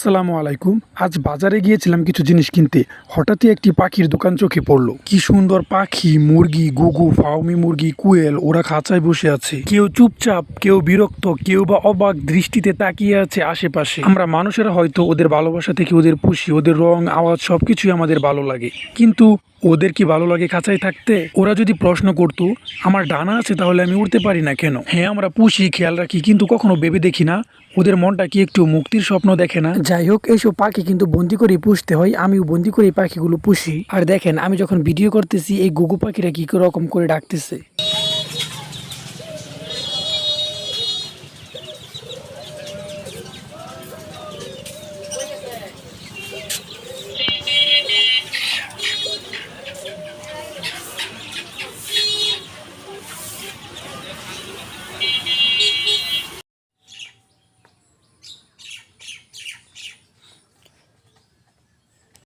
আসসালামু আলাইকুম। আজ বাজারে গিয়েছিলাম কিছু জিনিস কিনতে। হঠাৎই একটি পাখির দোকান চোখে পড়লো। কি সুন্দর পাখি, মুরগি, ঘুঘু, ফাউমি মুরগি, কুয়েল ওরা খাঁচায় বসে আছে। কেউ চুপচাপ, কেউ বিরক্ত, কেউ বা অবাক দৃষ্টিতে তাকিয়ে আছে আশেপাশে। আমরা মানুষেরা হয়তো ওদের ভালোবাসা থেকে ওদের পুষি, ওদের রং, আওয়াজ সবকিছুই আমাদের ভালো লাগে, কিন্তু ওদের কি ভালো লাগে খাঁচায় থাকতে? ওরা যদি প্রশ্ন করতো আমার ডানা আছে তাহলে আমি উড়তে পারি না কেন? হ্যাঁ, আমরা পুষি, খেয়াল রাখি, কিন্তু কখনো ভেবে দেখি না ওদের মনটা কি একটু মুক্তির স্বপ্ন দেখে না? যাই হোক, এইসব পাখি কিন্তু বন্দি করে পুষতে হয়। আমিও বন্দি করে পাখিগুলো পুষি। আর দেখেন, আমি যখন ভিডিও করতেছি এই ঘুঘু পাখিরা কি রকম করে ডাকতেছে।